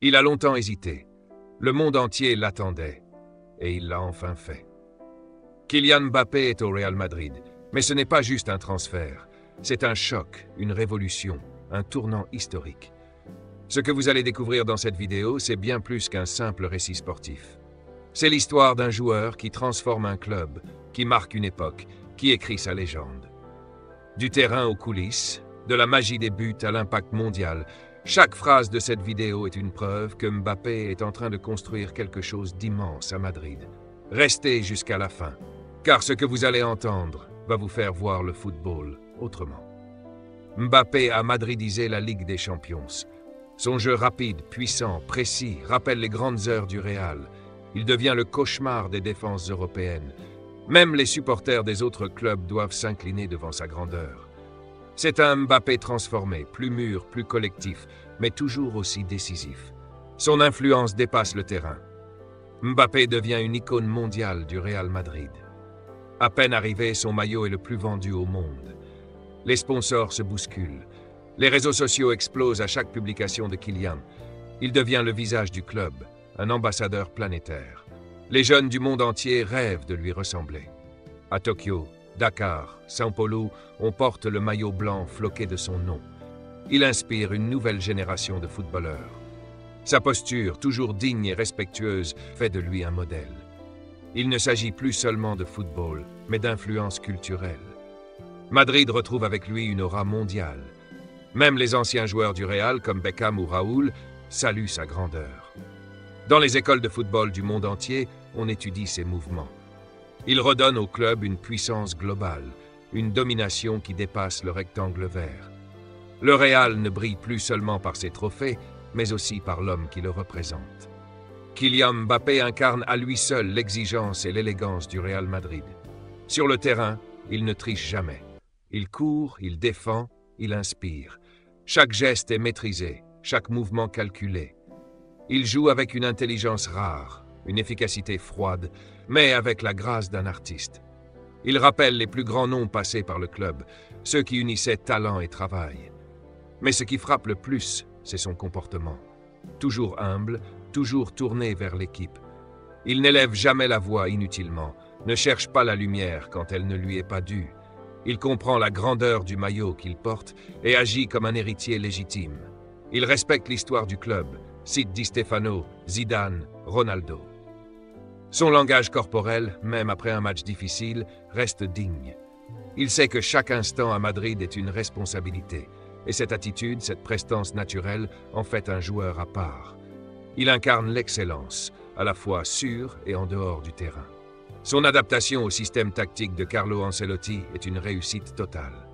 Il a longtemps hésité. Le monde entier l'attendait. Et il l'a enfin fait. Kylian Mbappé est au Real Madrid. Mais ce n'est pas juste un transfert. C'est un choc, une révolution, un tournant historique. Ce que vous allez découvrir dans cette vidéo, c'est bien plus qu'un simple récit sportif. C'est l'histoire d'un joueur qui transforme un club, qui marque une époque, qui écrit sa légende. Du terrain aux coulisses, de la magie des buts à l'impact mondial, chaque phrase de cette vidéo est une preuve que Mbappé est en train de construire quelque chose d'immense à Madrid. Restez jusqu'à la fin, car ce que vous allez entendre va vous faire voir le football autrement. Mbappé a madridisé la Ligue des Champions. Son jeu rapide, puissant, précis rappelle les grandes heures du Real. Il devient le cauchemar des défenses européennes. Même les supporters des autres clubs doivent s'incliner devant sa grandeur. C'est un Mbappé transformé, plus mûr, plus collectif, mais toujours aussi décisif. Son influence dépasse le terrain. Mbappé devient une icône mondiale du Real Madrid. À peine arrivé, son maillot est le plus vendu au monde. Les sponsors se bousculent. Les réseaux sociaux explosent à chaque publication de Kylian. Il devient le visage du club, un ambassadeur planétaire. Les jeunes du monde entier rêvent de lui ressembler. À Tokyo, Dakar, São Paulo, on porte le maillot blanc floqué de son nom. Il inspire une nouvelle génération de footballeurs. Sa posture, toujours digne et respectueuse, fait de lui un modèle. Il ne s'agit plus seulement de football, mais d'influence culturelle. Madrid retrouve avec lui une aura mondiale. Même les anciens joueurs du Real, comme Beckham ou Raúl, saluent sa grandeur. Dans les écoles de football du monde entier, on étudie ses mouvements. Il redonne au club une puissance globale, une domination qui dépasse le rectangle vert. Le Real ne brille plus seulement par ses trophées, mais aussi par l'homme qui le représente. Kylian Mbappé incarne à lui seul l'exigence et l'élégance du Real Madrid. Sur le terrain, il ne triche jamais. Il court, il défend, il inspire. Chaque geste est maîtrisé, chaque mouvement calculé. Il joue avec une intelligence rare, une efficacité froide, mais avec la grâce d'un artiste. Il rappelle les plus grands noms passés par le club, ceux qui unissaient talent et travail. Mais ce qui frappe le plus, c'est son comportement. Toujours humble, toujours tourné vers l'équipe. Il n'élève jamais la voix inutilement, ne cherche pas la lumière quand elle ne lui est pas due. Il comprend la grandeur du maillot qu'il porte et agit comme un héritier légitime. Il respecte l'histoire du club, cite Di Stefano, Zidane, Ronaldo. Son langage corporel, même après un match difficile, reste digne. Il sait que chaque instant à Madrid est une responsabilité, et cette attitude, cette prestance naturelle, en fait un joueur à part. Il incarne l'excellence, à la fois sur et en dehors du terrain. Son adaptation au système tactique de Carlo Ancelotti est une réussite totale.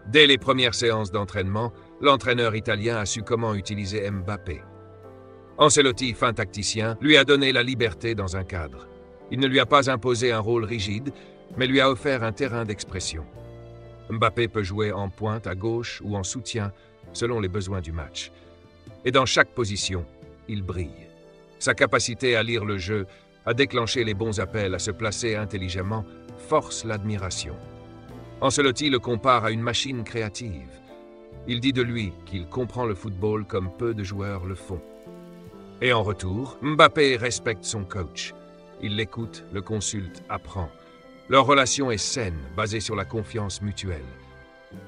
Dès les premières séances d'entraînement, l'entraîneur italien a su comment utiliser Mbappé. Ancelotti, fin tacticien, lui a donné la liberté dans un cadre. Il ne lui a pas imposé un rôle rigide, mais lui a offert un terrain d'expression. Mbappé peut jouer en pointe, à gauche ou en soutien, selon les besoins du match. Et dans chaque position, il brille. Sa capacité à lire le jeu, à déclencher les bons appels, à se placer intelligemment, force l'admiration. Ancelotti le compare à une machine créative. Il dit de lui qu'il comprend le football comme peu de joueurs le font. Et en retour, Mbappé respecte son coach. Il l'écoute, le consulte, apprend. Leur relation est saine, basée sur la confiance mutuelle.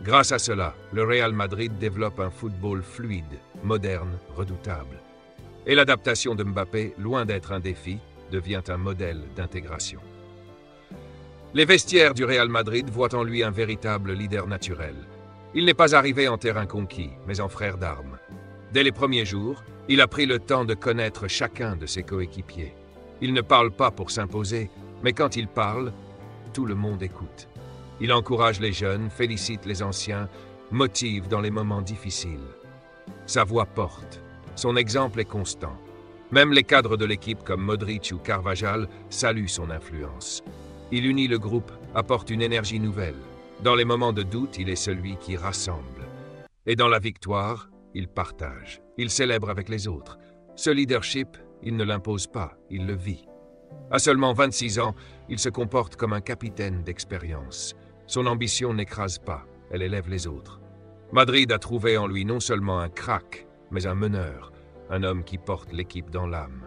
Grâce à cela, le Real Madrid développe un football fluide, moderne, redoutable. Et l'adaptation de Mbappé, loin d'être un défi, devient un modèle d'intégration. Les vestiaires du Real Madrid voient en lui un véritable leader naturel. Il n'est pas arrivé en terrain conquis, mais en frère d'armes. Dès les premiers jours, il a pris le temps de connaître chacun de ses coéquipiers. Il ne parle pas pour s'imposer, mais quand il parle, tout le monde écoute. Il encourage les jeunes, félicite les anciens, motive dans les moments difficiles. Sa voix porte, son exemple est constant. Même les cadres de l'équipe comme Modric ou Carvajal saluent son influence. Il unit le groupe, apporte une énergie nouvelle. Dans les moments de doute, il est celui qui rassemble. Et dans la victoire, il partage. Il célèbre avec les autres. Ce leadership, il ne l'impose pas, il le vit. À seulement 26 ans, il se comporte comme un capitaine d'expérience. Son ambition n'écrase pas, elle élève les autres. Madrid a trouvé en lui non seulement un crack, mais un meneur. un homme qui porte l'équipe dans l'âme.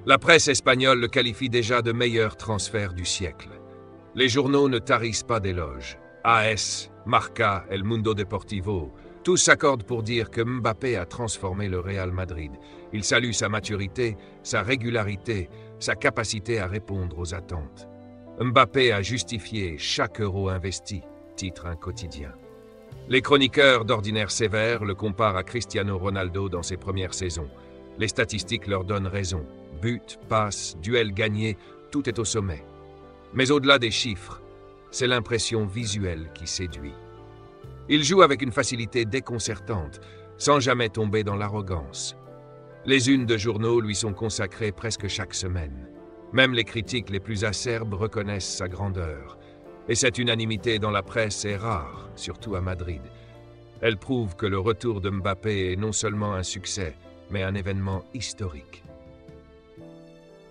La presse espagnole le qualifie déjà de meilleur transfert du siècle. Les journaux ne tarissent pas d'éloges. AS, Marca, El Mundo Deportivo, tous s'accordent pour dire que Mbappé a transformé le Real Madrid. Il salue sa maturité, sa régularité, sa capacité à répondre aux attentes. Mbappé a justifié chaque euro investi, titre un quotidien. Les chroniqueurs d'ordinaire sévères le comparent à Cristiano Ronaldo dans ses premières saisons. Les statistiques leur donnent raison. Buts, passes, duels gagnés, tout est au sommet. Mais au-delà des chiffres, c'est l'impression visuelle qui séduit. Il joue avec une facilité déconcertante, sans jamais tomber dans l'arrogance. Les unes de journaux lui sont consacrées presque chaque semaine. Même les critiques les plus acerbes reconnaissent sa grandeur. Et cette unanimité dans la presse est rare, surtout à Madrid. Elle prouve que le retour de Mbappé est non seulement un succès, mais un événement historique.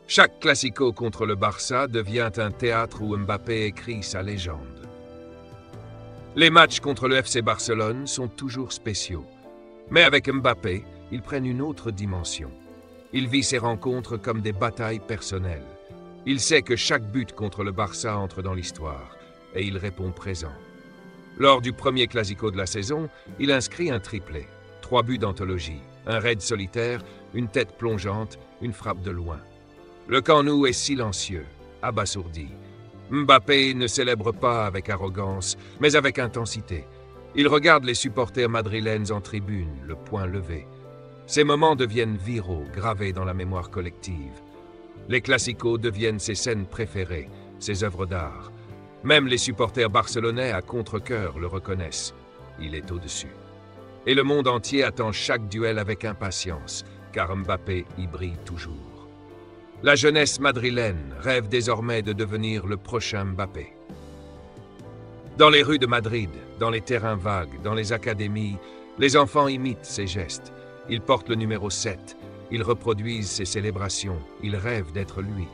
Chaque classico contre le Barça devient un théâtre où Mbappé écrit sa légende. Les matchs contre le FC Barcelone sont toujours spéciaux. Mais avec Mbappé, ils prennent une autre dimension. Il vit ses rencontres comme des batailles personnelles. Il sait que chaque but contre le Barça entre dans l'histoire, et il répond présent. Lors du premier classico de la saison, il inscrit un triplé, 3 buts d'anthologie, un raid solitaire, une tête plongeante, une frappe de loin. Le Camp Nou est silencieux, abasourdi. Mbappé ne célèbre pas avec arrogance, mais avec intensité. Il regarde les supporters madrilènes en tribune, le poing levé. Ces moments deviennent viraux, gravés dans la mémoire collective. Les classicos deviennent ses scènes préférées, ses œuvres d'art. Même les supporters barcelonais à contre-cœur le reconnaissent. Il est au-dessus. Et le monde entier attend chaque duel avec impatience, car Mbappé y brille toujours. La jeunesse madrilène rêve désormais de devenir le prochain Mbappé. Dans les rues de Madrid, dans les terrains vagues, dans les académies, les enfants imitent ses gestes. Ils portent le numéro 7, ils reproduisent ses célébrations, ils rêvent d'être lui.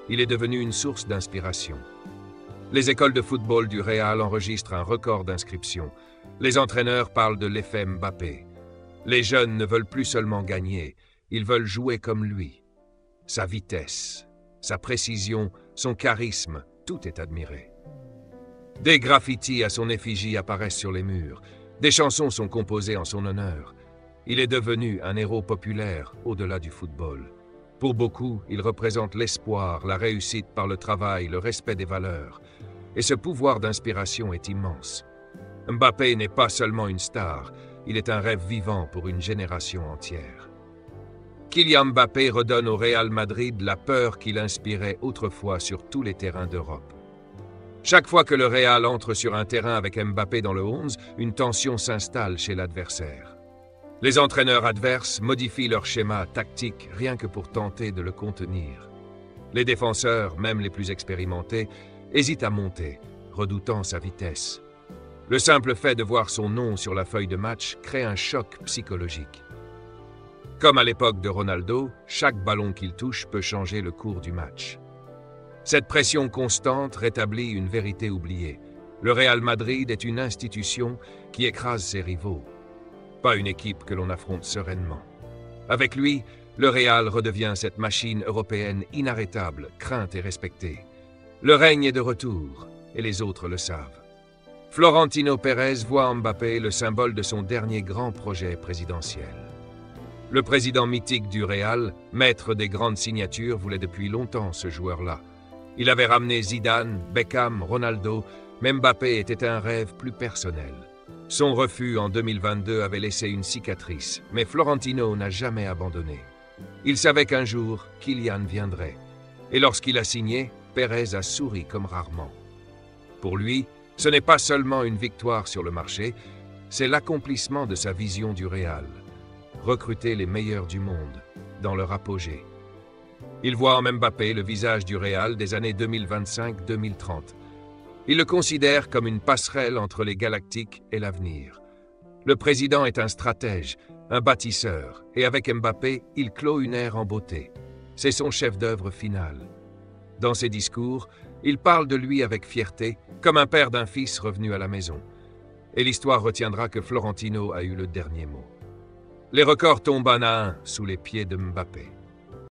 Il est devenu une source d'inspiration. Les écoles de football du Real enregistrent un record d'inscriptions. Les entraîneurs parlent de l'effet Mbappé. Les jeunes ne veulent plus seulement gagner, ils veulent jouer comme lui. Sa vitesse, sa précision, son charisme, tout est admiré. Des graffitis à son effigie apparaissent sur les murs. Des chansons sont composées en son honneur. Il est devenu un héros populaire au-delà du football. Pour beaucoup, il représente l'espoir, la réussite par le travail, le respect des valeurs. Et ce pouvoir d'inspiration est immense. Mbappé n'est pas seulement une star, il est un rêve vivant pour une génération entière. Kylian Mbappé redonne au Real Madrid la peur qu'il inspirait autrefois sur tous les terrains d'Europe. Chaque fois que le Real entre sur un terrain avec Mbappé dans le 11, une tension s'installe chez l'adversaire. Les entraîneurs adverses modifient leur schéma tactique rien que pour tenter de le contenir. Les défenseurs, même les plus expérimentés, hésitent à monter, redoutant sa vitesse. Le simple fait de voir son nom sur la feuille de match crée un choc psychologique. Comme à l'époque de Ronaldo, chaque ballon qu'il touche peut changer le cours du match. Cette pression constante rétablit une vérité oubliée. Le Real Madrid est une institution qui écrase ses rivaux, pas une équipe que l'on affronte sereinement. Avec lui, le Real redevient cette machine européenne inarrêtable, crainte et respectée. Le règne est de retour, et les autres le savent. Florentino Pérez voit en Mbappé le symbole de son dernier grand projet présidentiel. Le président mythique du Real, maître des grandes signatures, voulait depuis longtemps ce joueur-là. Il avait ramené Zidane, Beckham, Ronaldo, mais Mbappé était un rêve plus personnel. Son refus en 2022 avait laissé une cicatrice, mais Florentino n'a jamais abandonné. Il savait qu'un jour, Kylian viendrait. Et lorsqu'il a signé, Pérez a souri comme rarement. Pour lui, ce n'est pas seulement une victoire sur le marché, c'est l'accomplissement de sa vision du Real. Recruter les meilleurs du monde, dans leur apogée. Il voit en Mbappé le visage du Real des années 2025-2030. Il le considère comme une passerelle entre les galactiques et l'avenir. Le président est un stratège, un bâtisseur, et avec Mbappé, il clôt une ère en beauté. C'est son chef-d'œuvre final. Dans ses discours, il parle de lui avec fierté, comme un père d'un fils revenu à la maison. Et l'histoire retiendra que Florentino a eu le dernier mot. Les records tombent un à un sous les pieds de Mbappé.